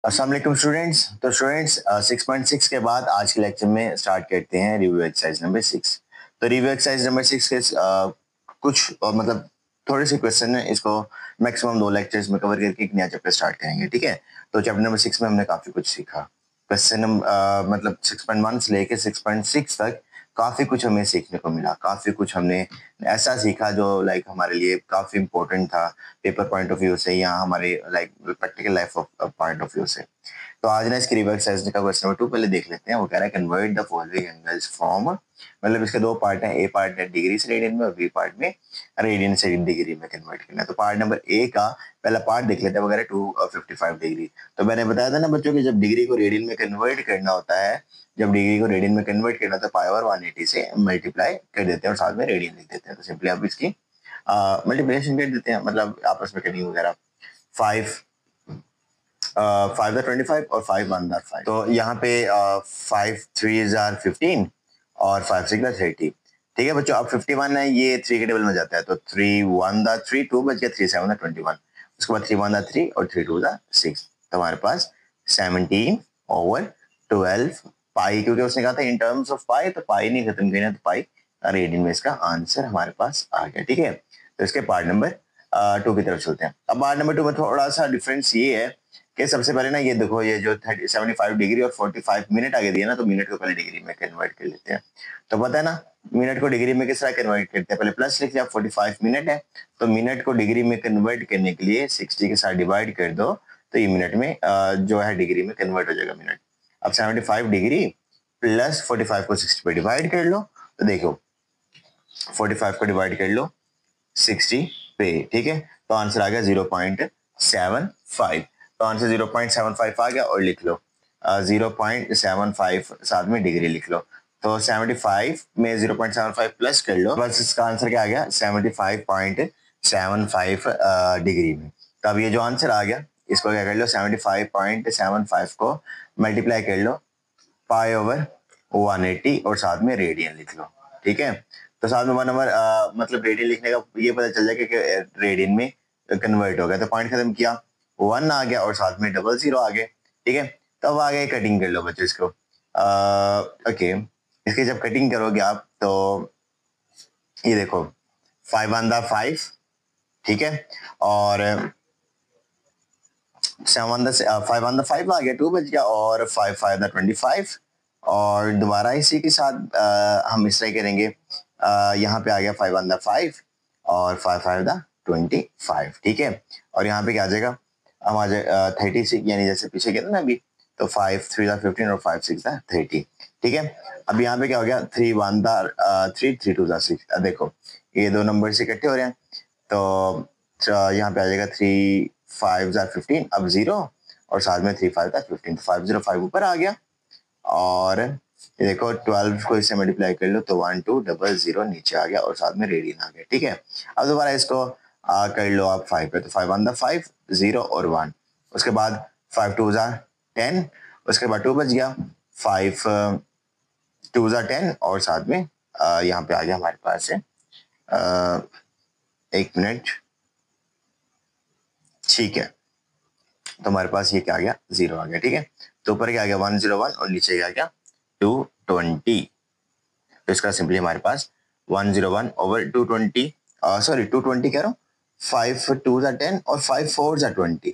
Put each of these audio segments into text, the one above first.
अस्सलाम वालेकुम स्टूडेंट्स। तो स्टूडेंट्स 6.6 के बाद आज के लेक्चर में स्टार्ट करते हैं रिव्यू एक्सरसाइज नंबर 6। तो रिव्यू एक्सरसाइज नंबर 6 के कुछ मतलब थोड़े से क्वेश्चन है, इसको मैक्सिमम 2 लेक्चर्स में कवर करके एक नया चैप्टर स्टार्ट करेंगे। ठीक है, तो चैप्टर नंबर 6 में हमने काफी कुछ सीखा। क्वेश्चन मतलब 6.1 से लेके 6.6 तक काफी कुछ हमें सीखने को मिला, काफी कुछ हमने ऐसा सीखा जो लाइक हमारे लिए काफी इंपॉर्टेंट था पेपर पॉइंट ऑफ व्यू से या हमारे like practical life point of view से। तो आज ना इसकी रिवर्स एक्सरसाइज का क्वेश्चन नंबर 2 पहले देख लेते हैं। वो कह रहा है convert the following angles from, मतलब इसके 2 पार्ट हैं, ए पार्ट है डिग्री से रेडियन में और बी पार्ट में रेडियन से डिग्री में कन्वर्ट करना है। तो पार्ट नंबर ए का पहला पार्ट देख लेते हैं, वगैरह 255 डिग्री। तो मैंने बताया था ना बच्चों की जब डिग्री को रेडियन में कन्वर्ट करना होता है, जब डिग्री को रेडियन में कन्वर्ट करना तो पाई ओवर 180 से मल्टीप्लाई कर देते हैं और साथ में रेडियन लिख देते हैं। तो सिंपली आप इसकी मल्टीप्लिकेशन कर देते हैं, मतलब आपस में कटिंग वगैरह। 5 5 द 25 और 5 1 द 5। तो यहाँ पे 5 3 जार 15 और 5 6 द 30। ठीक है बच्चों, अब 51 है, ये 3 के टेबल में जाता है तो 3 1 द 3 2 बच गया, 3 7 द 21। उसके बाद 3 1 द 3 और 3 2 द 6। तो हमारे पास 17 ओवर 12 पाई, क्योंकि उसने कहा था इन टर्म्स ऑफ पाई, तो पाई नहीं खत्म करना, तो पाई रेडियन में इसका आंसर हमारे पास आ गया। ठीक है, तो इसके पार्ट नंबर 2 की तरफ चलते हैं। अब पार्ट नंबर 2 में थोड़ा सा डिफरेंस ये है कि सबसे पहले ना ये देखो, ये जो 75 डिग्री और 45 मिनट आगे दिया ना, तो मिनट को पहले डिग्री में कन्वर्ट कर लेते हैं। तो पता है ना मिनट को डिग्री में किस तरह कन्वर्ट करते हैं, पहले प्लस लिख दिया, 45 मिनट है तो मिनट को डिग्री में कन्वर्ट करने के लिए 60 के साथ डिवाइड कर दो, तो ये मिनट में जो है डिग्री में कन्वर्ट हो जाएगा मिनट। अब 75 डिग्री प्लस 45 को 60 पे डिवाइड कर लो, तो देखो 45 को डिवाइड कर लो 60 पे, ठीक है, तो आंसर आ गया 0.75। तो आंसर 0.75 आ गया और लिख लो 0.75 साथ में डिग्री लिख लो। तो 75 में 0.75 प्लस कर लो, बस इसका आंसर क्या आ गया 75.75 डिग्री में। तो अब ये जो आंसर आ गया इसको क्या कर लो 75.75 को मल्टीप्लाई कर लो पाई ओवर 180 और साथ में रेडियन लिख लो। ठीक है, तो साथ में 1 ओवर मतलब रेडियन लिखने का ये पता चल जाएगा कि रेडियन में कन्वर्ट हो गया, तो पॉइंट खत्म किया, 1 आ गया और साथ में 00 आ गए। ठीक है, तो अब आगे कटिंग कर लो बच्चों इसको। ओके, इसकी जब कटिंग करोगे आप तो ये देखो 5 1 द 5, ठीक है, और 5 1 द 5 आ गया, 2 बच गया, और 5 5 द 25, और दोबारा इसी के साथ हम इस तरह करेंगे, यहाँ पे आ गया 5 1 द 5 और 5 5 द 25। ठीक है, और यहाँ पे क्या आ जाएगा हमारे 36, यानी जैसे पीछे कहते ना अभी, तो 5 3 द 15 और 5 6 द 30। ठीक है, अब यहाँ पे क्या हो गया 3 1 द 3 3 2 द 6। देखो ये दो नंबर से इकट्ठे हो रहे हैं, तो यहाँ पे आ जाएगा 3 5 जार 15, अब 0 और साथ में 3 5 जार 15, तो 505 ऊपर आ गया, और ये देखो 12 को इससे मल्टीप्लाई कर लो तो 1200 नीचे आ गया और साथ में रेडियन आ गया। ठीक है, अब दोबारा इसको कर लो आप 5 पे, तो 5 1 द 5 0 और 1, उसके बाद 5 2 जार 10, उसके बाद 2 बच गया, 5 2 जार 10 और साथ में यहाँ पे आ गया हमारे पास है 1 मिनट। ठीक है, तो हमारे पास ये क्या आ गया 0 आ गया। ठीक है, तो ऊपर क्या आ गया 101 और नीचे क्या आ गया 220। तो इसका सिंपली हमारे पास 101 ओवर 220, सॉरी 220 कह रहा हूँ, 5 2 जार 10 और 5 4 जार 20।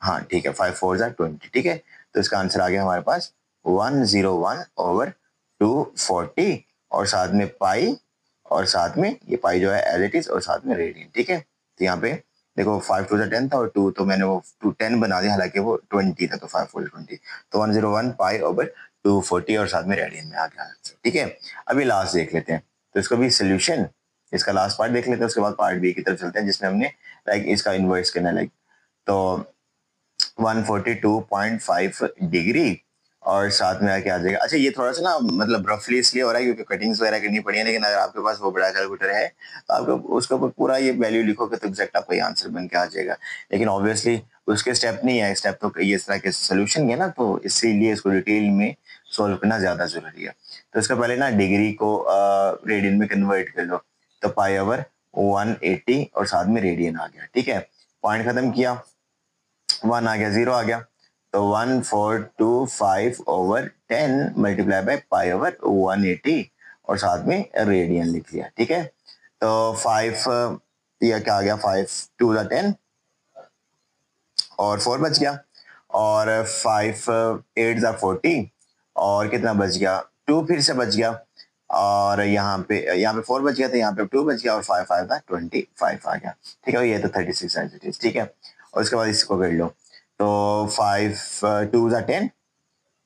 हाँ ठीक है, 5 4 जार 20। ठीक है, तो इसका आंसर आ गया हमारे पास 101 ओवर 240 और साथ में पाई, और साथ में ये पाई जो है एज इट इज और साथ में रेडियन। ठीक है, तो यहाँ पे देखो 5 2 10 था और 2 तो मैंने वो 2 10 बना दिया, हालांकि वो 20 था, तो 5 4 20, तो 101 पाई ओवर 240 और साथ में रेडियन में आ गया आंसर। ठीक है, अभी लास्ट देख लेते हैं, तो इसको भी सोल्यूशन, इसका लास्ट पार्ट देख लेते हैं, उसके बाद पार्ट बी की तरफ चलते हैं जिसमें हमने लाइक इसका इन्वर्स करना है, लाइक तो 142.5 डिग्री और साथ में आके आ जाएगा। अच्छा, ये थोड़ा सा ना मतलब रफली इसलिए हो रहा है क्योंकि कटिंग्स वगैरह करनी पड़ी है, लेकिन अगर आपके पास वो बड़ा कैलकुलेटर है तो आपको उसके ऊपर पूरा ये वैल्यू लिखोगे तो एग्जैक्ट आपका ये आंसर बन के आ जाएगा। लेकिन ऑब्वियसली उसके स्टेप नहीं है, स्टेप तो ये इस तरह के सोल्यूशन है ना, तो इसीलिए इसको डिटेल में सोल्व करना ज्यादा जरूरी है। तो इसका पहले ना डिग्री को रेडियन में कन्वर्ट कर लो, तो पाई ओवर 180 और साथ में रेडियन आ गया। ठीक है, पॉइंट खत्म किया, 1 आ गया, 0 आ गया, तो 1425/10 मल्टीप्लाई बाय पाई ओवर 180 और साथ में रेडियन लिख लिया। ठीक है, तो 5 यह क्या आ गया, 5 2 10 और 4 बच गया, और 5 8 40 और कितना बच गया, 2 फिर से बच गया, और यहाँ पे 4 बच गया, तो यहाँ पे 2 बच गया, और 5 5 था 25 आ गया। ठीक है, ये तो 36 एज। ठीक है, और उसके बाद इसको कर लो, तो 5 2 10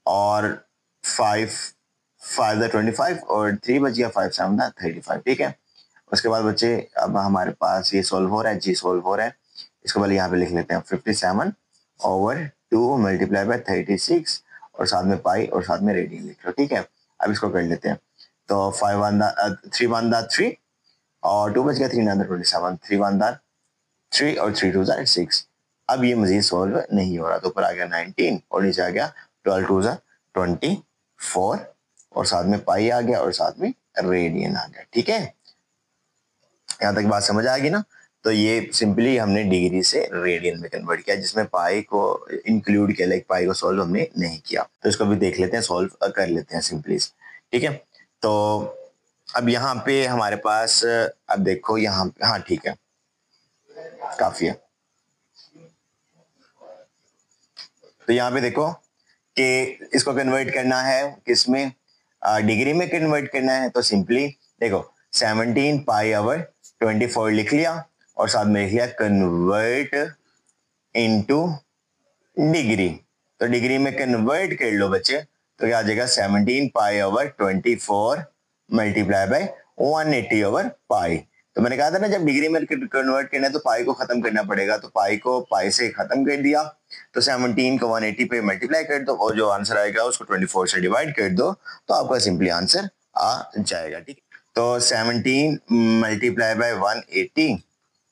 और 5 5 25 और 3 बच गया, 5 7 35। ठीक है, उसके बाद बच्चे अब हमारे पास ये सोल्व हो रहा है, जी सोल्व हो रहा है। इसको पहले यहाँ पे लिख लेते हैं 57/2 मल्टीप्लाई बाय 36 और साथ में पाई और साथ में रेडियन लिख लो। ठीक है, अब इसको कर लेते हैं, तो 3 1 3 और 2 बच गया, 3 9 27, 3 1 3 और 3 2 6। अब ये मजीद सोल्व नहीं हो रहा, तो ऊपर आ गया 19 और नीचे आ गया 12 2 24 और साथ में पाई आ गया और साथ में रेडियन आ गया। ठीक है, यहाँ तक बात समझ आ गई ना। तो ये सिंपली हमने डिग्री से रेडियन में कन्वर्ट किया, जिसमें पाई को इंक्लूड किया, लाइक पाई को सॉल्व हमने नहीं किया। तो इसको भी देख लेते हैं, सॉल्व कर लेते हैं सिंपली। ठीक है, तो अब यहाँ पे हमारे पास, अब देखो यहाँ, हाँ ठीक है, काफी है। तो यहाँ पे देखो कि इसको कन्वर्ट करना है किसमें, डिग्री में कन्वर्ट करना है। तो सिंपली देखो 17 पाई ओवर 24 लिख लिया और साथ में लिख लिया कन्वर्ट इनटू डिग्री। तो डिग्री में कन्वर्ट कर लो बच्चे, तो क्या आ जाएगा 17 pi over 24 multiply by 180 over पाई। तो मैंने कहा था ना, जब डिग्री में कन्वर्ट करना है तो पाई को खत्म करना पड़ेगा, तो पाई को पाई से खत्म कर दिया, तो 17 को 180 पे मल्टीप्लाई कर दो और जो आंसर आएगा उसको 24 से डिवाइड कर दो, तो आपका सिंपली आंसर आ जाएगा। ठीक, तो 17 मल्टीप्लाई बाय 180,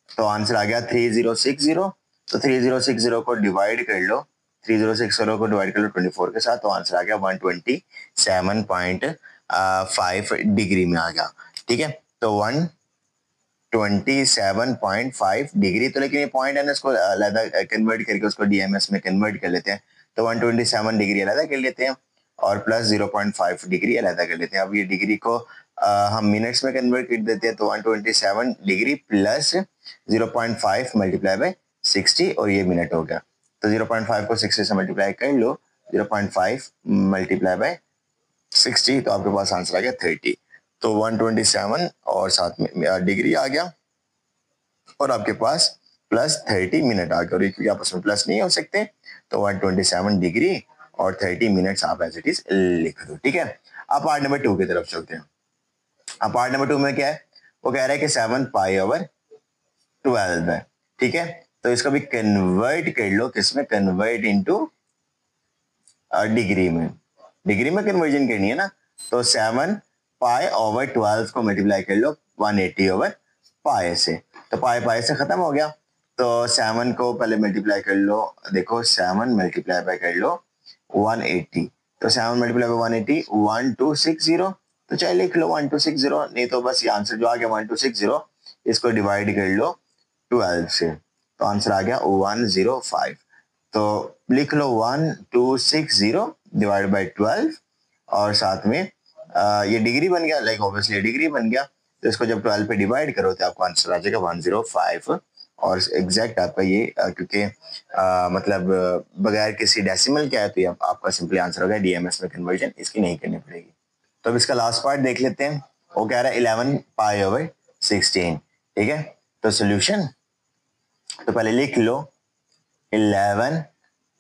तो आंसर आ गया 3060। तो 3060 को डिवाइड कर लो, 3060 को डिवाइड कर लो 24 के साथ, तो आंसर आ गया 127.5 डिग्री में आ गया। ठीक है, तो 127.5 डिग्री, तो लेकिन ये पॉइंट है ना, इसको अलग कन्वर्ट करके उसको डीएमएस में कन्वर्ट कर लेते हैं, तो 127 डिग्री अलग कर लेते हैं और प्लस 0.5 डिग्री अलग कर लेते हैं। अब ये डिग्री को हम मिनट्स में कन्वर्ट कर देते हैं, तो 127 डिग्री प्लस 0.5 मल्टीप्लाई बाय 60 और ये मिनट हो गया। तो 0.5 को 60 से मल्टीप्लाई कर लो, 0.5 मल्टीप्लाई बाय 60, तो आपके पास आंसर आ गया 30। तो 127 और साथ में डिग्री आ गया और आपके पास प्लस 30 मिनट आ गया, और क्योंकि आपस में प्लस नहीं हो सकते, तो 127 डिग्री और 30 मिनट्स आप एज इट इज लिख दो। ठीक है, अब पार्ट नंबर 2 की तरफ चलते हैं। अब पार्ट नंबर 2 में क्या है, वो कह रहा है कि 7 पाई ओवर 12 है। ठीक है, तो इसको भी कन्वर्ट कर लो, किसमें, कन्वर्ट इनटू डिग्री में। डिग्री में कन्वर्जन करनी है ना, तो 7 पाई ओवर 12 को मल्टीप्लाई कर लो 180 ओवर पाई से, तो पाई पाई से खत्म हो गया, तो 7 को पहले मल्टीप्लाई कर लो, देखो 7 मल्टीप्लाई बाय कर लो 180, तो 7 मल्टीप्लाई बाय 180 1260, तो चाहे लिख लो 1260, नहीं तो बस ये आंसर जो आ गया 1260, इसको डिवाइड कर लो 12 से, तो आंसर आ गया 105। तो लिख लो 1260 डिवाइड बाय 12 और साथ में ये डिग्री बन गया, लाइक ऑब्वियसली डिग्री बन गया, तो इसको जब 12 पे डिवाइड करो तो आपको आंसर आ जाएगा 105 और एग्जैक्ट आपका ये क्योंकि मतलब बगैर किसी डेसिमल के है, तो ये आपका सिंपली आंसर होगा डीएमएस में कन्वर्जन इसकी नहीं करनी पड़ेगी। तो अब इसका लास्ट पार्ट देख लेते हैं, वो कह रहा है 11 पाई ओवर 16। ठीक है, तो सोल्यूशन, तो पहले लिख लो 11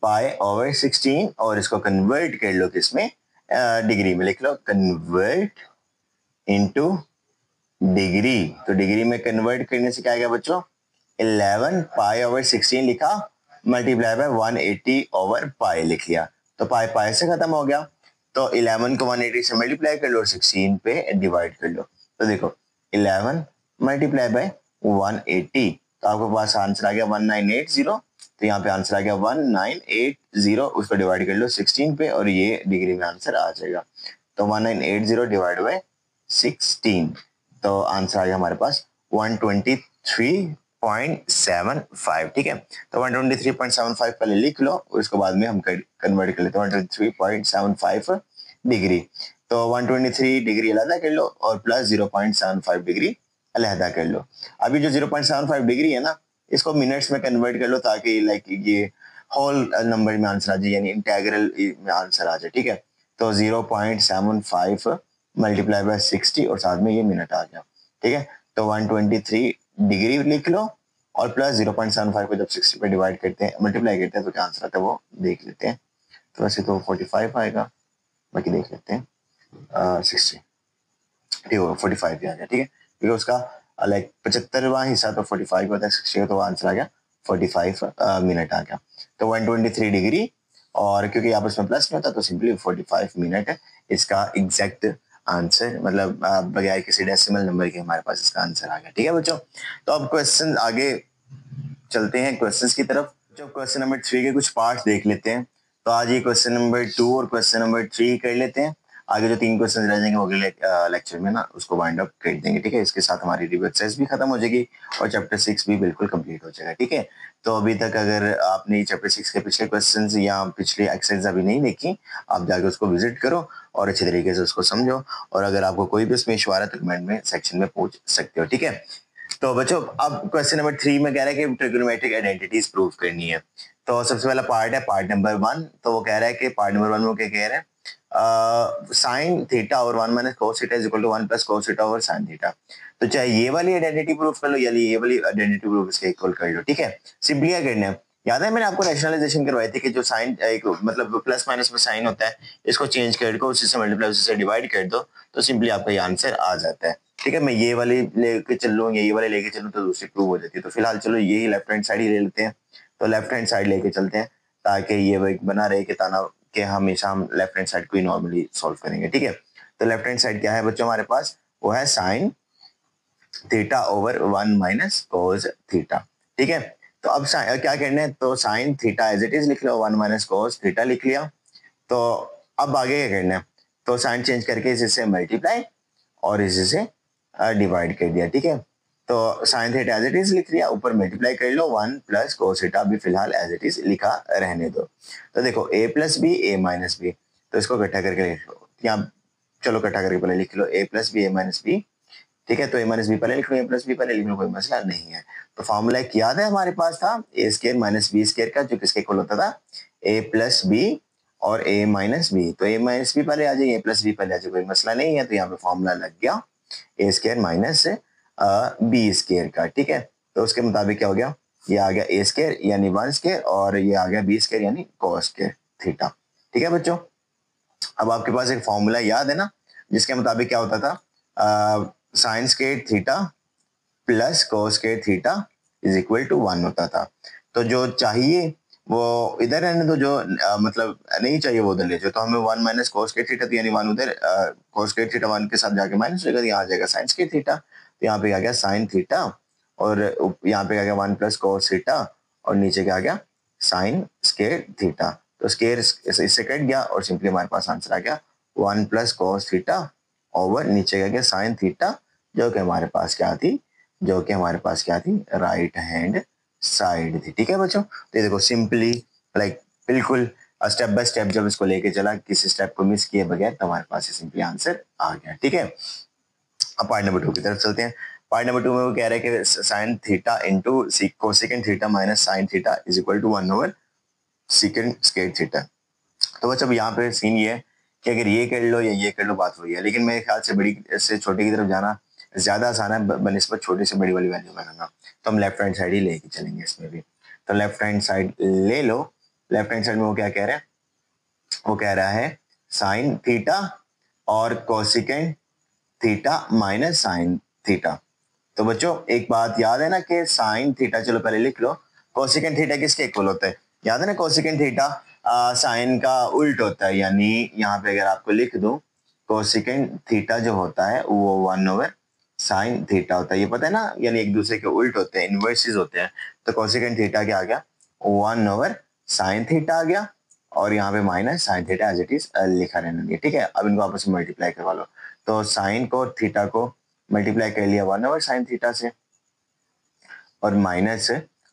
पाई ओवर 16 और इसको कन्वर्ट कर लो किसमें, डिग्री में। लिख लो कन्वर्ट इनटू डिग्री, तो डिग्री में कन्वर्ट करने से क्या आएगा बच्चों, 11 पाई ओवर 16 लिखा मल्टीप्लाई बाय 180 ओवर पाई लिख लिया, तो पाई पाई से खत्म हो गया, तो 11 को 180 से मल्टीप्लाई कर लो और 16 पे डिवाइड कर लो, तो देखो 11 मल्टीप्लाई बाय 180, तो आपके पास आंसर आ गया 1980, तो यहाँ पे आंसर आ गया 1980, उसको डिवाइड कर लो 16 पे और ये डिग्री में आंसर आ जाएगा, तो 1980 डिवाइड बाय 16, तो आंसर आ गया हमारे पास 123 123.75, ठीक है। तो 123.75 पहले लिख लो और उसके बाद में हम कन्वर्ट कर लेते हैं 123.75 डिग्री। तो 123 डिग्री अलहदा कर लो और प्लस 0.75 डिग्री अलहदा कर लो। अभी जो 0.75 डिग्री है ना, इसको मिनट्स में कन्वर्ट कर लो ताकि लाइक ये होल नंबर में आंसर आ जाए, यानी इंटेग्रल में आंसर आ जाए, ठीक है। तो 0.75 मल्टीप्लाई बाय 60 और साथ में ये मिनट आ गया, ठीक है। तो 123 डिग्री लिख लो और प्लस 0.75 को जब 60 पे डिवाइड करते हैं, मल्टीप्लाई करते हैं, तो क्या आंसर आता है वो देख लेते हैं। तो वैसे तो 45 आएगा, बाकी देख लेते हैं। 60 ठीक होगा, 45 भी आ गया, ठीक है, क्योंकि उसका लाइक 75वां हिस्सा तो 45 होता है, 60 तो आंसर आ गया 45 मिनट आ गया। तो 123 डिग्री और क्योंकि आपस में प्लस नहीं होता तो सिंपली 45 मिनट इसका एग्जैक्ट आंसर, मतलब बगैर किसी डेसिमल नंबर के हमारे पास इसका आंसर आ गया, ठीक है बच्चों। तो अब क्वेश्चन आगे चलते हैं क्वेश्चंस की तरफ। जो क्वेश्चन नंबर 3 के कुछ पार्ट्स देख लेते हैं। तो आज ये क्वेश्चन नंबर 2 और क्वेश्चन नंबर 3 कर लेते हैं। आगे जो 3 क्वेश्चन रह जाएंगे वो अगले लेक्चर में ना उसको वाइंड अप कर देंगे, ठीक है। इसके साथ हमारी रिव्यू एक्सरसाइज भी खत्म हो जाएगी और चैप्टर 6 भी बिल्कुल कंप्लीट हो जाएगा, ठीक है। तो अभी तक अगर आपने चैप्टर 6 के पिछले क्वेश्चन या पिछली एक्सरसाइज अभी नहीं देखी, आप जाके उसको विजिट करो और अच्छे तरीके से उसको समझो। और अगर आपको कोई भी उसमें इशू आ रहा है तो कमेंट में सेक्शन में पूछ सकते हो, ठीक है। तो बच्चों अब क्वेश्चन नंबर 3 में कह रहा है कि ट्रिगोनोमेट्रिक आइडेंटिटीज प्रूव करनी है। तो सबसे पहला पार्ट है पार्ट नंबर 1। तो वो कह रहा है कि पार्ट नंबर 1 में क्या कह रहा है, साइन थीटा और 1 minus cos theta is equal to 1 plus cos theta over sine theta. तो चाहे ये वाली आइडेंटिटी प्रूफ कर लो या ये वाली आइडेंटिटी प्रूफ इसके इक्वल कर लो, ठीक है। सिंपली क्या करना है, याद है मैंने आपको रैशनलाइजेशन करवाई थी कि जो साइन एक मतलब प्लस माइनस में साइन होता है, इसको चेंज कर दो, उसी से मल्टीप्लाई उसी से डिवाइड कर दो, तो सिंपली आपका ये आंसर आ जाता है, ठीक है। मैं ये वाली लेके चल लूँ, ये वाले लेके चलूँ तो दूसरी प्रूव हो जाती है। तो फिलहाल चलो यही लेफ्ट हैंड साइड ही ले लेते हैं। तो लेफ्ट हैंड साइड लेके चलते हैं ताकि ये बना रहे कि ताना कि हमेशा हम लेफ्ट हैंड साइड को ही नॉर्मली सॉल्व करेंगे, ठीक है। तो लेफ्ट हैंड साइड क्या है बच्चों हमारे पास, वो है sine theta over 1 minus cos theta, ठीक है। तो अब क्या करना है, तो sine theta as it is लिख लो, 1 माइनस कोस थीटा लिख लिया। तो अब आगे क्या करना है, तो साइन चेंज करके इसे मल्टीप्लाई और इसी से डिवाइड कर दिया, ठीक है। तो sine theta as it is लिख लिया, ऊपर मल्टीप्लाई कर लो, 1 प्लस कोस थीटा भी फिलहाल एज इट इज लिखा रहने दो। तो देखो a plus B A minus B, तो इसको इकट्ठा करके लिख लो यहाँ, चलो इकट्ठा करके पहले लिख लो a plus B A minus B, ठीक है। तो a माइनस बी पहले लिख लो, a प्लस बी पहले लिख लो, कोई मसला नहीं है। तो फॉर्मूला एक याद है हमारे पास था ए स्केयर माइनस बी स्केयर का, जो किसके इक्वल होता था, a प्लस बी और a माइनस बी। तो a माइनस बी पहले आ जाए, a प्लस बी पहले आ जाए, कोई मसला नहीं है। तो यहाँ पे फॉर्मूला लग गया ए स्केयर माइनस बी स्केयर का, ठीक है। तो उसके मुताबिक क्या हो गया, ये आ गया ए स्केयर यानी 1 स्केयर और ये आ गया बी स्केयर यानी कोस स्केयर थीटा, ठीक है बच्चों। अब आपके पास एक फॉर्मूला याद है ना, जिसके मुताबिक क्या होता था, sine square theta plus cos square theta is equal to 1 होता था। तो जो चाहिए वो इधर रहने दो, जो मतलब नहीं चाहिए वो उधर ले जाओ। तो हमें 1 माइनस कोस स्केयर थीटा, तो यानी 1 उधर, कोस स्केयर थीटा 1 के साथ जाके माइनस होगा, यहाँ आ जाएगा साइन स्केयर थीटा। तो यहाँ पे आ गया साइन थीटा और यहाँ पे आ गया 1 प्लस कोस थीटा और नीचे क्या आ गया साइन स्केयर थीटा। तो स्केयर इससे कट गया और सिंपली हमारे पास आंसर आ गया 1 प्लस कोस थीटा ओवर नीचे क्या गया साइन थीटा, जो कि हमारे पास क्या थी, जो कि हमारे पास क्या थी, राइट हैंड साइड थी, ठीक है बच्चों। तो ये देखो सिंपली लाइक बिल्कुल स्टेप बाय स्टेप जब इसको लेके चला, किसी स्टेप को मिस किए बगैर, तो हमारे पास सिंपली आंसर आ गया, ठीक है। अब पार्ट नंबर 2 की तरफ चलते हैं। पार्ट नंबर 2 में वो कह रहे हैं कि sine theta into cosecant theta minus sine theta is equal to 1 over second square theta. तो बस अब यहाँ पे सीन ये है कि अगर ये कर लो या ये कर लो बात वही है, लेकिन मेरे ख्याल से बड़ी से छोटे की तरफ जाना ज्यादा आसान है बनिस्बत छोटे से बड़ी वाली वैल्यू बनाना। तो हम लेफ्ट हैंड साइड ही लेके चलेंगे इसमें भी। तो लेफ्ट हैंड साइड ले लो। लेफ्ट हैंड साइड में वो क्या कह रहा है, वो कह रहा है साइन थीटा और cosecant theta minus sine theta. तो बच्चों एक बात याद है ना कि साइन थीटा, चलो पहले लिख लो, कोसेकेंड थीटा किसके इक्वल होता है, याद है ना, कोसेकेंड थीटा साइन का उल्ट होता है। यानी यहाँ पे अगर आपको लिख दूं, कोसेकेंड थीटा जो होता है वो 1 ओवर साइन थीटा होता है, ये पता है ना, यानी एक दूसरे के उल्ट होते हैं, इनवर्सेस होते हैं। तो कोसेकेंड थीटा क्या आ गया, 1 ओवर साइन थीटा आ गया और यहाँ पे minus sine theta as it is लिखा रहने दिया, ठीक है। अब इनको आपस में मल्टीप्लाई करवा लो। तो साइन को थीटा को मल्टीप्लाई कर लिया 1 ओवर साइन थीटा से और माइनस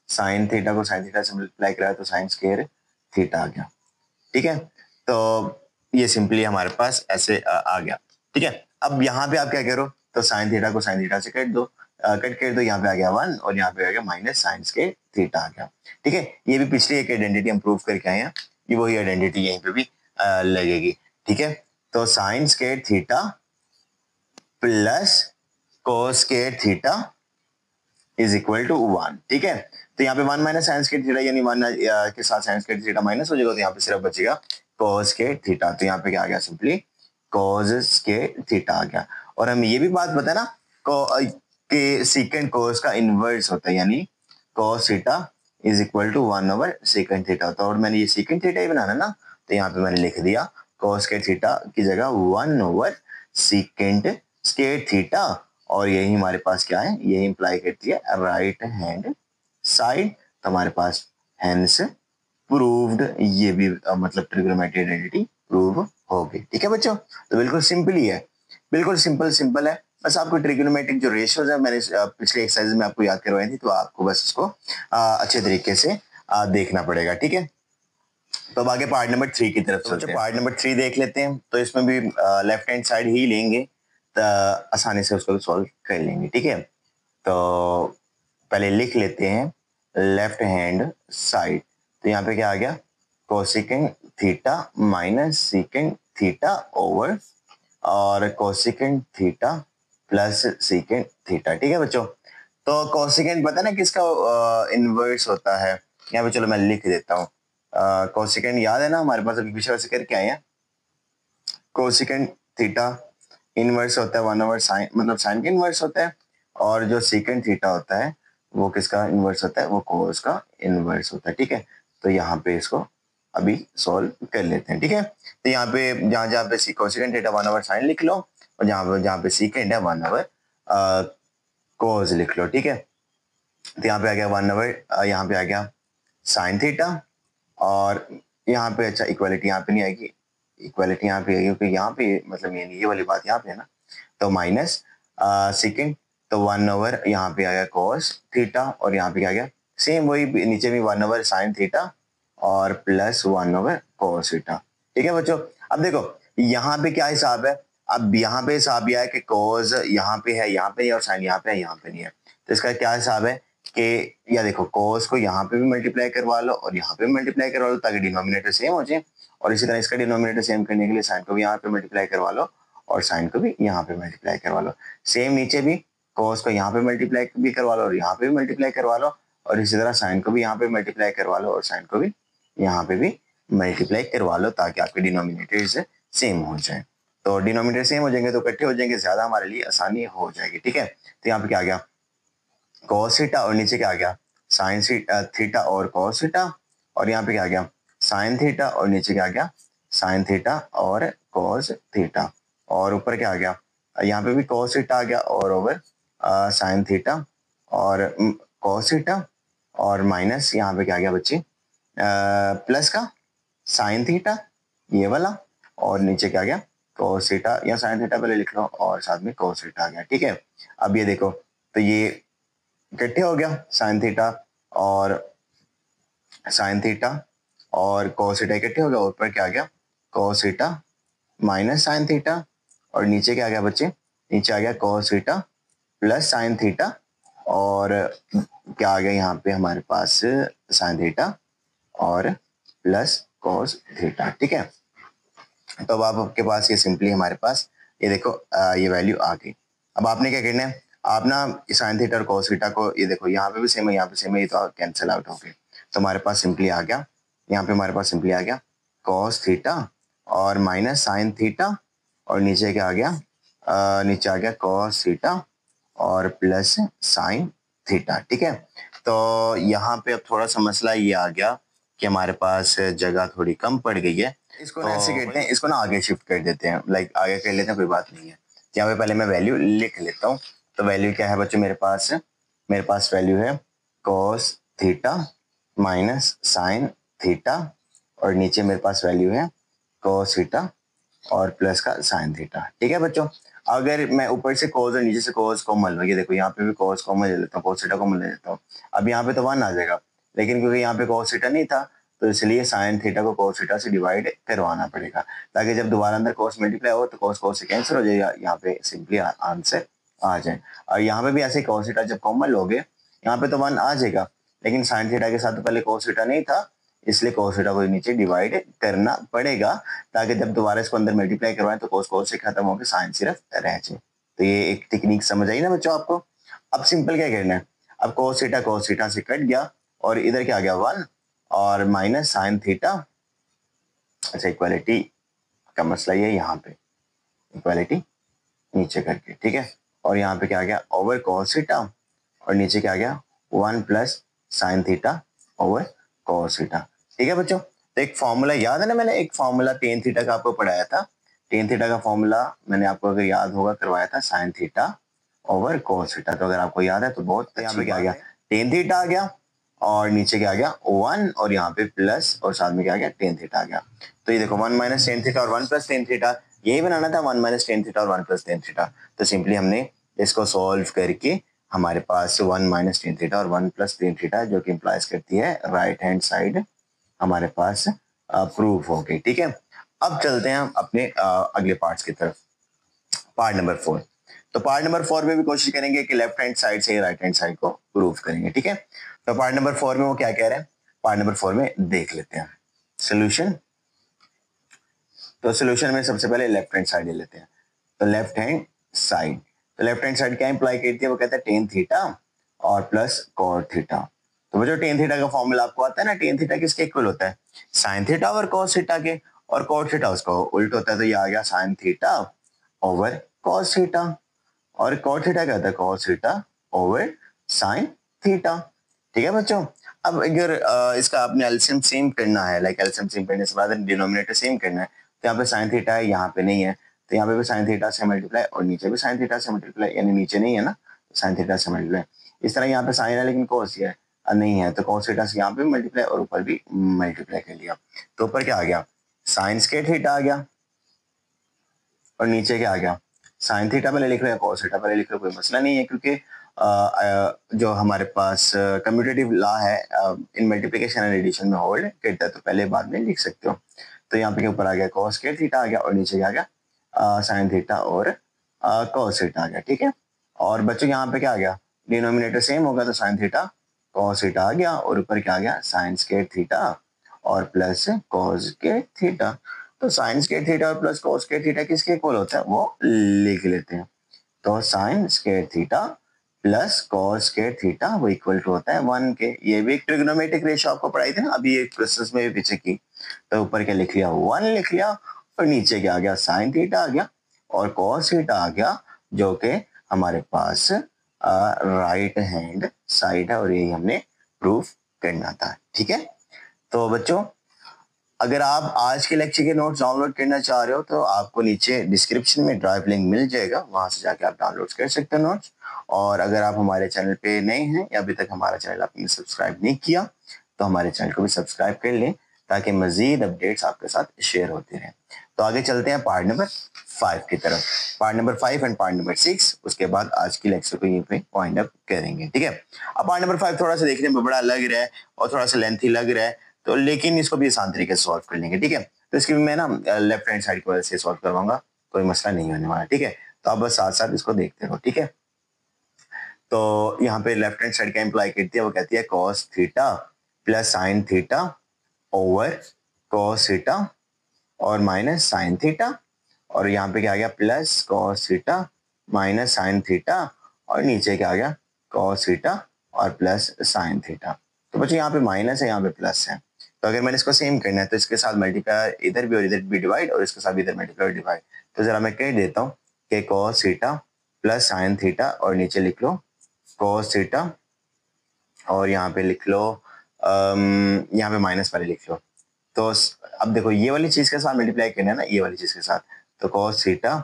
साइन थीटा को साइन थीटा से मल्टीप्लाई कराया तो साइन स्क्वायर थीटा आ गया। ठीक है, तो ये सिंपली हमारे पास ऐसे आ गया। ठीक है, अब यहाँ पे आप क्या करो, तो साइन थीटा को साइन थीटा से कट दो, कट कर दो, यहाँ पे आ गया 1 और यहाँ पे आ गया माइनस साइन स्क्वायर थीटा आ गया। ठीक है, ये भी पिछली एक आइडेंटिटी हम प्रूव करके आए हैं, ये वही आइडेंटिटी यहीं पे भी लगेगी। ठीक है, तो sine square theta plus cos square theta is equal to 1। ठीक है, तो यहाँ पे 1 माइनस साइन स्क्वायर थीटा यानी 1 के साथ साइन स्क्वायर थीटा माइनस हो जाएगा, तो यहाँ पे सिर्फ बचेगा कोस स्क्वायर थीटा। तो यहाँ पे क्या आ गया, सिंपली कोस स्क्वायर थीटा आ गया। और हमें ये भी बात पता है ना कि सीकेंड कोस का इनवर्स होता है, यानी cos theta is equal to 1 over second theta. तो और मैंने ये सीकेंड थीटा ही बनाना ना, तो यहाँ पे मैंने लिख दिया कोस स्क्वायर थीटा की जगह 1 ओवर सीकेंड स्क्वायर थीटा, और यही हमारे पास क्या है, यही इंप्लाई करती है राइट हैंड साइड। तो हमारे पास हेंस प्रूव्ड, ये भी मतलब ट्रिग्नोमेट्री आइडेंटिटी प्रूव हो गई। ठीक है बच्चों, तो बिल्कुल सिंपल ही है, बिल्कुल सिंपल है। बस आपको ट्रिग्नोमेट्रिक जो रेशियोज है मैंने पिछले एक्सरसाइज में आपको याद करवाई थी, तो आपको बस उसको अच्छे तरीके से देखना पड़ेगा। ठीक है, तो अब आगे पार्ट नंबर 3 की तरफ चलते हैं। पार्ट नंबर 3 देख लेते हैं, तो इसमें भी लेफ्ट हैंड साइड ही लेंगे, तो आसानी से उसको सॉल्व कर लेंगे। ठीक है, तो पहले लिख लेते हैं लेफ्ट हैंड साइड। तो यहाँ पे क्या आ गया, cosecant theta minus secant theta over और cosecant theta plus secant theta. ठीक है बच्चों, तो कोसेकेंड पता ना किसका इनवर्स होता है, यहाँ पे चलो मैं लिख देता हूँ। कोसेकेंड याद है ना, हमारे पास अभी पीछे वैसे करके आए हैं। कोसेकेंड थीटा इनवर्स होता है 1 ओवर साइन, मतलब साइन का इनवर्स होता है, और जो सेकेंड थीटा होता है वो किसका इनवर्स होता है, वो कोस का इनवर्स होता है। ठीक है, तो यहाँ पे इसको अभी सॉल्व कर लेते हैं। ठीक है, तो यहाँ पे जहाँ जहाँ पे कोसेकेंड थीटा 1 ओवर साइन लिख लो, और जहाँ पे सेकेंड है 1 ओवर कोस लिख लो। ठीक है, तो यहाँ पे आ गया 1 ओवर, यहाँ पे आ गया साइन थीटा, और यहाँ पे अच्छा इक्वालिटी यहाँ पे नहीं आएगी, इक्वालिटी यहाँ पे आएगी क्योंकि यहाँ पे मतलब ये वाली बात यहाँ पे है ना, तो माइनस सेकेंड, तो 1 ओवर यहाँ पे आ गया कॉस थीटा, और यहाँ पे क्या गया सेम वही नीचे भी 1 ओवर साइन थीटा और प्लस 1 ओवर कॉस थीटा। ठीक है बच्चों, अब देखो यहाँ पे क्या हिसाब है, अब यहाँ पे हिसाब यह है कि कॉस यहाँ पे है, यहाँ पे नहीं, और साइन यहाँ पे है, यहाँ पे नहीं है। तो इसका क्या हिसाब है कि या देखो कॉस को यहाँ पे भी मल्टीप्लाई करवा लो और यहाँ पे भी मल्टीप्लाई करवा लो ताकि डिनोमिनेटर सेम हो जाए, और इसी तरह इसका डिनोमिनेटर सेम करने के लिए साइन को भी यहाँ पे मल्टीप्लाई करवा लो और साइन को भी यहाँ पे मल्टीप्लाई करवा लो। सेम नीचे भी कॉस को यहाँ पे मल्टीप्लाई भी करवा लो और यहाँ पे भी मल्टीप्लाई करवा लो, और इसी तरह साइन को भी यहाँ पे मल्टीप्लाई करवा लो और साइन को भी यहाँ पे भी मल्टीप्लाई करवा लो ताकि आपके डिनोमिनेटर सेम हो जाए। तो डिनोमिनेटर सेम हो जाएंगे तो इकट्ठे हो जाएंगे, ज्यादा हमारे लिए आसानी हो जाएगी। ठीक है, तो यहाँ पे क्या आ गया कॉस थीटा, और नीचे क्या आ गया साइन थीटा और कॉस थीटा, और यहाँ पे क्या आ गया साइन थीटा, और नीचे क्या आ गया साइन थीटा और कॉस थीटा, और ऊपर क्या आ गया यहाँ पे भी कॉस थीटा आ गया, और ओवर साइन थीटा और कॉस थीटा, और माइनस यहाँ पे क्या आ गया बच्चे प्लस का साइन थीटा ये वाला, और नीचे क्या आ गया कॉस थीटा या साइन थीटा पहले लिख लो और साथ में कॉस थीटा आ गया। ठीक है, अब ये देखो तो ये इकट्ठे हो गया साइन थीटा और कॉस थीटा इकट्ठे हो गया, ऊपर क्या आ गया cos theta minus sine theta, और नीचे क्या आ गया बच्चे, नीचे आ गया cos theta plus sign theta, और क्या आ गया यहाँ पे हमारे पास साइन थीटा और प्लस कॉस थीटा। ठीक है, तो अब आपके पास ये सिंपली हमारे पास ये देखो ये वैल्यू आ गई। अब आपने क्या करना है, आप ना साइन थीटा और कॉस थीटा को ये देखो यहाँ पे भी सेम है, यहाँ पे सेम है, ये तो कैंसिल आउट हो गए, तो हमारे पास सिंपली आ गया, यहाँ पे हमारे पास सिंपली आ गया कॉस थीटा और माइनस साइन थीटा, और नीचे क्या आ गया नीचे आ गया कॉस थीटा और प्लस साइन थीटा। ठीक है, तो यहाँ पे अब थोड़ा सा मसला ये आ गया कि हमारे पास जगह थोड़ी कम पड़ गई है, इसको ना ऐसे करते हैं, इसको ना आगे शिफ्ट कर देते हैं, लाइक आगे कर लेते हैं, कोई बात नहीं है। यहाँ पे पहले मैं वैल्यू लिख लेता हूँ, तो वैल्यू क्या है बच्चों मेरे पास वैल्यू है cos theta minus sine theta, और नीचे मेरे पास वैल्यू है कॉस थीटा और प्लस का साइन थीटा। ठीक है बच्चों, अगर मैं ऊपर से cos और नीचे से cos कॉमन लो, ये देखो यहाँ पे भी cos कॉमन ले लेता हूँ, cos थीटा कॉमन ले लेता हूँ। अब यहाँ पे तो 1 आ जाएगा, लेकिन क्योंकि यहाँ पे cos थीटा नहीं था तो इसलिए sin थीटा को cos थीटा से डिवाइड करवाना पड़ेगा, ताकि जब दोबारा अंदर cos मल्टीप्लाई हो तो cos से कैंसिल हो जाएगा, यहाँ पे सिंपली आंसर आ जाए। और यहाँ पे भी ऐसे cos थीटा जब कॉमन लोगे यहाँ पे तो 1 आ जाएगा, लेकिन sin थीटा के साथ तो पहले cos थीटा नहीं था, इसलिए cos थीटा को नीचे डिवाइड करना पड़ेगा, ताकि जब दोबारा इसको अंदर मल्टीप्लाई करवाएं तो cos से खत्म होकर sin सिर्फ रह जाए। तो ये एक टेक्निक समझ आई ना बच्चों आपको। अब सिंपल क्या करना है, अब cos थीटा से कट गया और इधर क्या आ गया 1 और माइनस sin थीटा। अच्छा, इक्वालिटी का मसला ये यहाँ पे इक्वालिटी नीचे करके, ठीक है। और यहाँ पे क्या आ गया ओवर cos थीटा और नीचे क्या आ गया 1 plus sin theta over cos theta, ठीक है बच्चों। तो एक फॉर्मूला याद है ना, मैंने एक फॉर्मूला tan थीटा का आपको पढ़ाया था। tan थीटा का फॉर्मूला मैंने आपको अगर याद होगा करवाया था sin theta over cos theta. तो अगर आपको याद है तो बहुत, यहाँ पे क्या आ गया tan थीटा आ गया और नीचे क्या आ गया 1 और यहाँ पे प्लस और साथ में क्या आ गया tan थीटा आ गया। तो ये देखो 1 माइनस tan थीटा और 1 प्लस tan थीटा, यही बनाना था 1 माइनस tan थीटा और 1 प्लस tan थीटा। तो सिंपली हमने इसको सॉल्व करके हमारे पास 1 माइनस tan थीटा और 1 प्लस tan थीटा जो कि इंप्लाइज करती है राइट हैंड साइड हमारे पास प्रूफ हो गई, ठीक है। अब चलते हैं हम अपने अगले पार्ट्स की तरफ, पार्ट नंबर 4। तो पार्ट नंबर 4 में भी कोशिश करेंगे कि लेफ्ट हैंड साइड से राइट हैंड साइड को प्रूफ करेंगे, ठीक है। तो पार्ट नंबर 4 में वो क्या कह रहे हैं, पार्ट नंबर 4 में देख लेते हैं सोल्यूशन। तो सोल्यूशन में सबसे पहले लेफ्ट हैंड साइड ले लेते हैं। तो लेफ्ट हैंड साइड, तो लेफ्ट हैंड साइड क्या इंप्लाई करती है, वो कहता है tan थीटा और प्लस cot थीटा। तो वो जो tan थीटा का फॉर्मूला आपको आता है ना, tan थीटा किसके इक्वल होता है sin theta over cos theta के, और cot थीटा उसका उल्ट होता है। तो ये आ गया sin theta over cos theta, और cot थीटा क्या होता है cos theta over sin theta, ठीक है बच्चों। अब अगर इसका आपने एलसीएम सेम करना है, लाइक एलसीएम सेम करने से बाद डिनोमिनेटर सेम करना है, तो यहाँ पे sin थीटा है, यहाँ पे नहीं है, तो यहाँ पे भी sin थीटा से मल्टीप्लाई और नीचे भी sin थीटा से मल्टीप्लाई, यानी नीचे नहीं है ना तो sin थीटा से मल्टीप्लाई। इस तरह यहाँ पे sin है लेकिन cos है नहीं है, तो cos थीटा से यहाँ पे मल्टीप्लाई और ऊपर भी मल्टीप्लाई कर लिया। तो ऊपर क्या आ गया sin स्क्वायर थीटा आ गया और नीचे क्या आ गया sin थीटा पहले लिख रहे हैं cos थीटा पहले लिख रहे, कोई मसला नहीं है, क्योंकि जो हमारे पास कम्यूटेटिव लॉ है इन मल्टीप्लिकेशन एंड एडिशन में होल्ड करता है, तो पहले बाद में लिख सकते हो। तो यहाँ पे ऊपर आ गया cos स्क्वायर थीटा आ गया और नीचे आ गया sin थीटा और cos थीटा आ गया, ठीक है। और बच्चों यहाँ पे क्या आ गया डिनोमिनेटर सेम होगा, तो sin थीटा cos थीटा आ गया और ऊपर क्या आ गया sin स्क्वायर थीटा और प्लस cos स्क्वायर थीटा। तो sin स्क्वायर थीटा और प्लस cos स्क्वायर थीटा किसके इक्वल होता है वो लिख लेते हैं। तो sin square theta plus cos square theta वो इक्वल टू होता है 1 के। ये भी एक ट्रिग्नोमेट्रिक रेशियो आपको पढ़ाई थी ना अभी एक क्वेश्चन में भी पीछे की। तो ऊपर क्या लिख लिया 1 लिख लिया और नीचे क्या आ गया sin थीटा आ गया और cos थीटा आ गया, जो कि हमारे पास राइट हैंड साइड है और यही हमने प्रूफ करना था, ठीक है। तो बच्चों अगर आप आज के लेक्चर के नोट्स डाउनलोड करना चाह रहे हो तो आपको नीचे डिस्क्रिप्शन में ड्राइव लिंक मिल जाएगा, वहां से जाके आप डाउनलोड कर सकते हो नोट्स। और अगर आप हमारे चैनल पे नए हैं या अभी तक हमारा चैनल आपने सब्सक्राइब नहीं किया तो हमारे चैनल को भी सब्सक्राइब कर लें, ताकि मजीद अपडेट्स आपके साथ शेयर होते रहें। तो आगे चलते हैं पार्ट नंबर 5 की तरफ, part number 5 and part number 6, उसके बाद आज की लेक्चर को यहीं पे वाइंड अप करेंगे, ठीक है। अब पार्ट नंबर 5 थोड़ा सा देखने में बड़ा लग रहा है और थोड़ा सा लेंथी लग रहा है, तो लेकिन इसको भी आसान तरीके से सॉल्व कर लेंगे, ठीक है। तो इसकी भी मैं ना लेफ्ट हैंड साइड की वजह से सॉल्व करवाऊंगा, कोई मसला नहीं होने वाला, ठीक है। तो आप बस साथ साथ इसको देखते रहो, ठीक है। तो यहाँ पे लेफ्ट हैंड साइड क्या इंप्लाई करती है, वो कहती है cos theta plus sin theta over cos theta और माइनस sin थीटा, और यहाँ पे क्या आ गया plus cos theta minus sin theta और नीचे क्या आ गया cos थीटा और प्लस sin थीटा। तो बच्चों यहाँ पे माइनस है यहाँ पे प्लस है, तो अगर मैंने इसको सेम करना है तो इसके साथ मल्टीप्लाई इधर भी और इधर भी डिवाइड और इसके साथ भी इधर मल्टीप्लाई और डिवाइड। तो जरा मैं कह देता हूँ कि cos theta plus sin theta और नीचे लिख लो cos थीटा और यहाँ पे लिख लो यहाँ पे माइनस वाले लिख लो। तो अब देखो ये वाली चीज के साथ मल्टीप्लाई करना है ना, ये वाली चीज के साथ, तो cos theta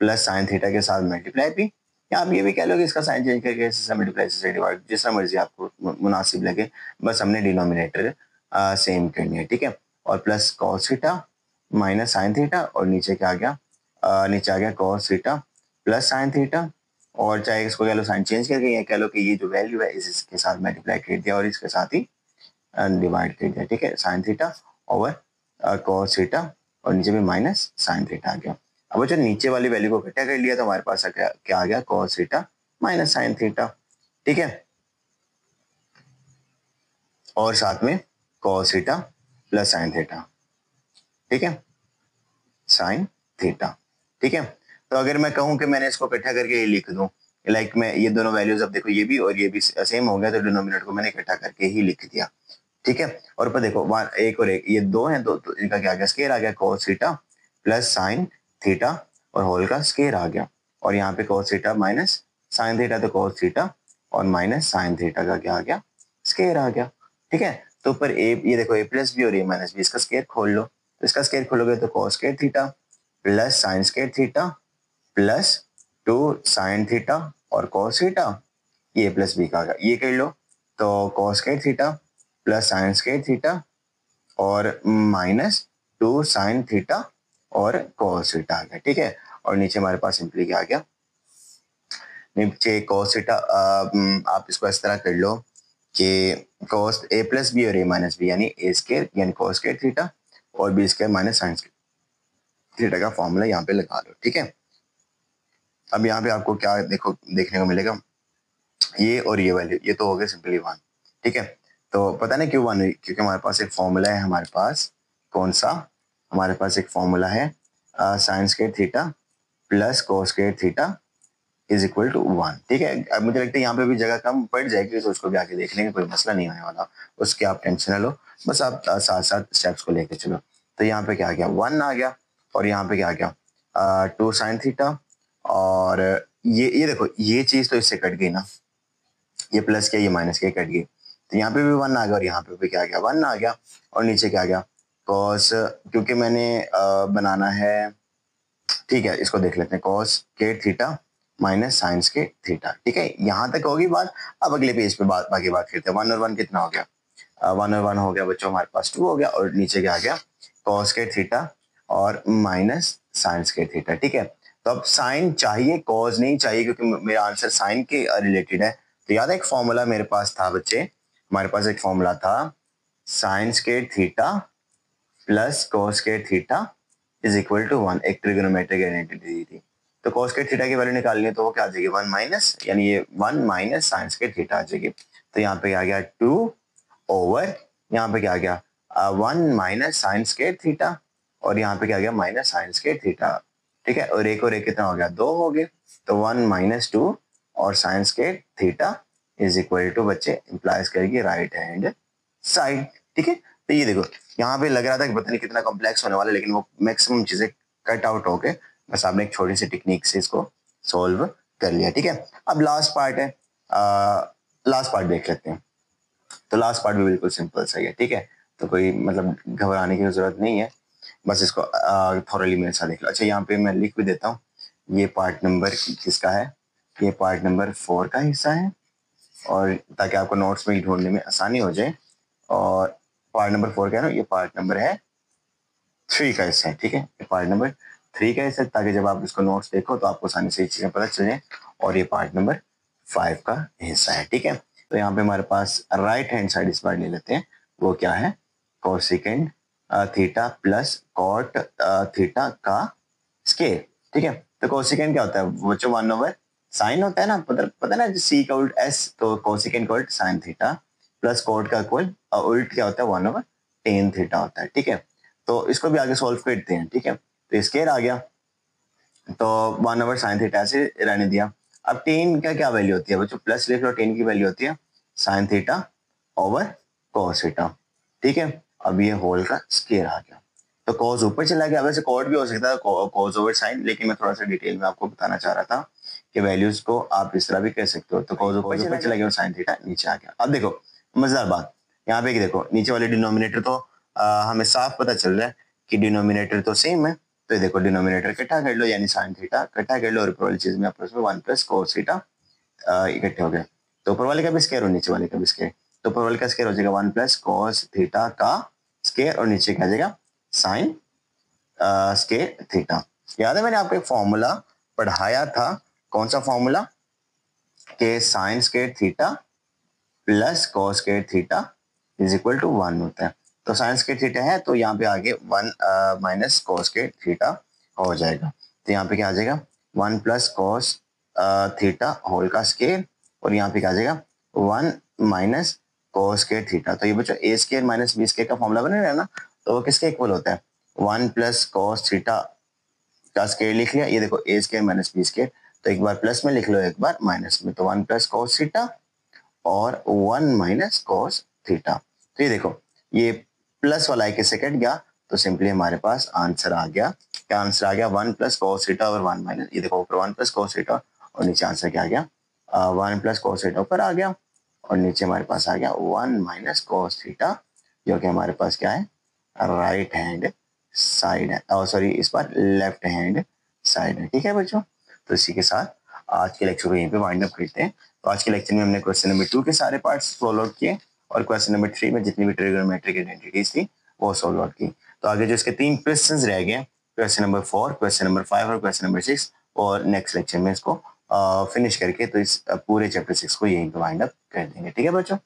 plus sin theta के साथ मल्टीप्लाई भी, या आप ये भी कह लो कि इसका साइन चेंज करके इससे मल्टीप्लाई से डिवाइड, जिस तरह मर्जी आपको मुनासिब लगे, बस हमने डिनोमिनेटर सेम करनी है, ठीक है। और plus cos theta minus sin theta और नीचे क्या आ गया नीचे आ गया cos theta plus sign theta, और चाहे इसको कह लो साइन चेंज करके या कह लो कि ये जो वैल्यू है इसके साथ मल्टीप्लाई कर दिया और इसके साथ ही डिवाइड कर दिया, ठीक है, sine theta over cos theta, और नीचे भी माइनस साइन थीटा आ गया। अब जो नीचे वाली वैल्यू को इकट्ठा कर लिया तो हमारे पास क्या आ गया, cos theta minus sine theta, ठीक है, और साथ में cos theta plus sine theta, ठीक है, साइन थीटा, ठीक है। तो अगर मैं कहूं कि मैंने इसको इकट्ठा करके ये लिख दूं, लाइक मैं ये दोनों वैल्यूज, अब देखो ये भी और ये भी सेम हो गया तो डिनोमिनेटर को मैंने इकट्ठा करके ही लिख दिया, ठीक है। और ऊपर देखो एक और एक, ये दो हैं तो इनका क्या आ गया, स्केयर आ गया, cos theta plus sign theta और होल का स्केयर आ गया, और यहाँ पे cos theta minus sine theta, तो cos थीटा और माइनस साइन थीटा का क्या आ गया, स्केयर आ गया, ठीक है। तो ऊपर ए, ये देखो a प्लस बी और a माइनस बी, इसका स्केयर खोल लो, तो इसका स्केयर खोलोगे तो cos square theta plus sign square theta plus 2 sign theta और cos थीटा, ये प्लस बी का आ गया, ये कर लो, तो cos square theta plus sign square theta और माइनस 2 साइन थीटा और cos थीटा आ गया, ठीक है। और नीचे हमारे पास सिंपली क्या आ गया, नीचे cos थीटा, आप इसको इस तरह कर लो कि cos a प्लस बी और a माइनस बी यानी a स्केयर यानी cos स्केयर थीटा और b square minus sign square theta का फॉर्मूला यहाँ पे लगा लो, ठीक है। अब यहाँ पे आपको क्या देखो देखने को मिलेगा, ये और ये वैल्यू, ये तो हो गया सिंपली 1, ठीक है। तो पता नहीं क्यों 1 हुई, क्योंकि हमारे पास एक फॉर्मूला है, हमारे पास कौन सा, हमारे पास एक फॉर्मूला है sine square theta plus cos square theta is equal to 1, ठीक है। अब मुझे लगता है यहाँ पे भी जगह कम पड़ जाएगी तो उसको भी आगे देख लेंगे, कोई मसला नहीं होने वाला, उसकी आप टेंशन न लो, बस आप साथ साथ स्टेप्स को लेके चलो। तो यहाँ पे क्या आ गया, 1 आ गया, और यहाँ पे क्या आ गया 2 साइन थीटा, और ये देखो ये चीज तो इससे कट गई ना, ये प्लस के ये माइनस के कट गई, तो यहाँ पे भी 1 आ गया और यहाँ पे भी क्या आ गया 1 आ गया, और नीचे क्या आ गया कॉस, क्योंकि मैंने बनाना है, ठीक है, इसको देख लेते हैं, कॉस के थीटा माइनस साइंस के थीटा, ठीक है, यहाँ तक होगी बात। अब अगले पेज पे बाकी बात करते हैं। 1 और 1 कितना हो गया, 1 और 1 हो गया बच्चों, हमारे पास 2 हो गया, और नीचे क्या आ गया कॉस के थीटा और माइनस साइंस के थीटा, ठीक है। तो अब साइन चाहिए, कॉज नहीं चाहिए, क्योंकि मेरा आंसर साइन के रिलेटेड है। तो याद है एक फॉर्मूला मेरे पास था बच्चे, हमारे पास एक फॉर्मूला था sine square theta plus cos square theta is equal to 1, एक ट्रिगोनोमेट्रिक आइडेंटिटी दी थी। तो cos स्क्वायर थीटा की वैल्यू निकालनी है तो वो क्या आ जाएगी 1 माइनस, यानी ये 1 माइनस साइन स्क्वायर थीटा आ जाएगी। तो यहाँ पे आ गया 2 ओवर, यहाँ पे क्या आ गया 1 माइनस साइन स्क्वायर थीटा, और यहाँ पे क्या आ गया माइनस साइन स्क्वायर थीटा, ठीक है। और एक कितना हो गया 2 हो गए, तो 1 माइनस 2 और sine square theta is equal to बच्चे इंप्लाइज करेगी राइट हैंड साइड, ठीक है। तो ये देखो यहाँ पे लग रहा था कि पता नहीं कितना कॉम्प्लेक्स होने वाला है, लेकिन वो मैक्सिमम चीजें कट आउट हो गए, बस आपने एक छोटी सी टेक्निक से इसको सॉल्व कर लिया, ठीक है। अब लास्ट पार्ट है, लास्ट पार्ट देख लेते हैं। तो लास्ट पार्ट भी बिल्कुल सिंपल सा ही है, ठीक है, तो कोई मतलब घबराने की जरूरत नहीं है, बस इसको थॉरली मेरे साथ देख लो। अच्छा यहाँ पे मैं लिख भी देता हूँ, ये पार्ट नंबर किसका है, ये पार्ट नंबर 4 का हिस्सा है, और ताकि आपको नोट्स में ढूंढने में आसानी हो जाए। और पार्ट नंबर 4 क्या है ना, ये पार्ट नंबर है 3 का हिस्सा है, ठीक है, ये पार्ट नंबर 3 का हिस्सा, ताकि जब आप इसको नोट्स देखो तो आपको आसानी से चीजें पता चल जाए। और ये पार्ट नंबर 5 का हिस्सा है, ठीक है। तो यहाँ पे हमारे पास राइट हैंड साइड इस बार ले लेते हैं, वो क्या है cosecant theta plus cot theta का स्केयर, ठीक है। तो कोसेकेंड क्या होता है वो जो 1 ओवर साइन होता है ना, पता ना सी का उल्ट एस, तो कोसेकेंड का उल्ट साइन थीटा प्लस कॉट का उल्ट क्या होता है 1 ओवर टेन थीटा होता है, ठीक है। तो इसको भी आगे सॉल्व करते हैं, ठीक है। तो स्केयर आ गया, तो 1 ओवर साइन थीटा से रहने दिया। अब टेन का क्या वैल्यू होती है बच्चों, प्लस लिख लो, टेन की वैल्यू होती है sine theta over cos theta, ठीक है। अब ये होल का स्केयर आ गया, तो कॉस ऊपर चला गया, वैसे कॉट भी हो सकता है कॉस ओवर साइन, लेकिन मैं थोड़ा सा डिटेल में आपको बताना चाह रहा था कि वैल्यूज को आप इस तरह भी कह सकते हो। तो कॉस ऊपर चला गया और साइन थीटा नीचे आ गया। अब देखो मजेदार बात, यहाँ पे देखो नीचे वाले डिनोमिनेटर तो हमें साफ पता चल रहा है कि डिनोमिनेटर तो सेम है, तो ये देखो डिनोमिनेटर इकट्ठा कर लो, यानी साइन थीटा इकट्ठा कर लो, और ऊपर वाली चीज में आपस में 1 प्लस कोस थीटा इकट्ठे हो गए। तो ऊपर वाले का भी स्केयर और नीचे वाले का भी स्केयर, तो ऊपर वाले का स्केयर हो जाएगा 1 प्लस कॉस थीटा का स्केयर, और नीचे क्या आ जाएगा साइन स्केयर थीटा। याद है मैंने आपको एक फॉर्मूला पढ़ाया था कौन सा फॉर्मूला कि sine square theta plus cos square theta is equal to 1 होता है। तो साइन स्क्वायर थीटा है तो यहाँ पे आगे 1 माइनस कॉस स्क्वायर थीटा हो जाएगा। तो यहाँ पे क्या आ जाएगा 1 प्लस कॉस थीटा होल का स्क्वायर और यहाँ पे क्या आ जाएगा 1 माइनस कॉस स्क्वायर थीटा। तो ये बच्चों ए स्क्वायर माइनस बी स्क्वायर का फॉर्मूला बने रहा ना, तो वो किसके इक्वल होता है 1 प्लस कॉस थीटा का स्क्वायर लिख लिया। ये देखो ए स्क्वायर माइनस बी स्क्वायर, तो एक बार प्लस में लिख लो एक बार माइनस में, तो 1 प्लस कॉस थीटा और 1 माइनस कॉस थीटा। तो ये देखो ये प्लस वाला एक से कट गया तो सिंपली हमारे पास आंसर आ गया। क्या आंसर आ गया 1 प्लस कॉस थीटा और 1 माइनस, ये देखो ऊपर 1 प्लस कॉस थीटा और नीचे आंसर क्या आ गया 1 प्लस कॉस थीटा ऊपर आ गया और नीचे हमारे पास आ गया 1 माइनस कॉस थीटा, जो कि हमारे पास क्या है राइट हैंड साइड है, और सॉरी इस बार लेफ्ट हैंड साइड है। ठीक है बच्चों, तो इसी के साथ आज के लेक्चर को यहीं पे वाइंड अप करते हैं। तो आज के लेक्चर में हमने क्वेश्चन नंबर 2 के सारे पार्ट्स सॉल्व आउट किए और क्वेश्चन नंबर 3 में जितनी भी ट्रिग्नोमेट्रिक आइडेंटिटीज थी वो सॉल्व आउट की। तो आगे जो इसके 3 क्वेश्चंस रह गए, क्वेश्चन नंबर 4, क्वेश्चन नंबर 5 और क्वेश्चन नंबर 6, और नेक्स्ट लेक्चर में इसको फिनिश करके तो इस पूरे चैप्टर 6 को यहीं पे वाइंड अप कर देंगे। ठीक है बच्चों।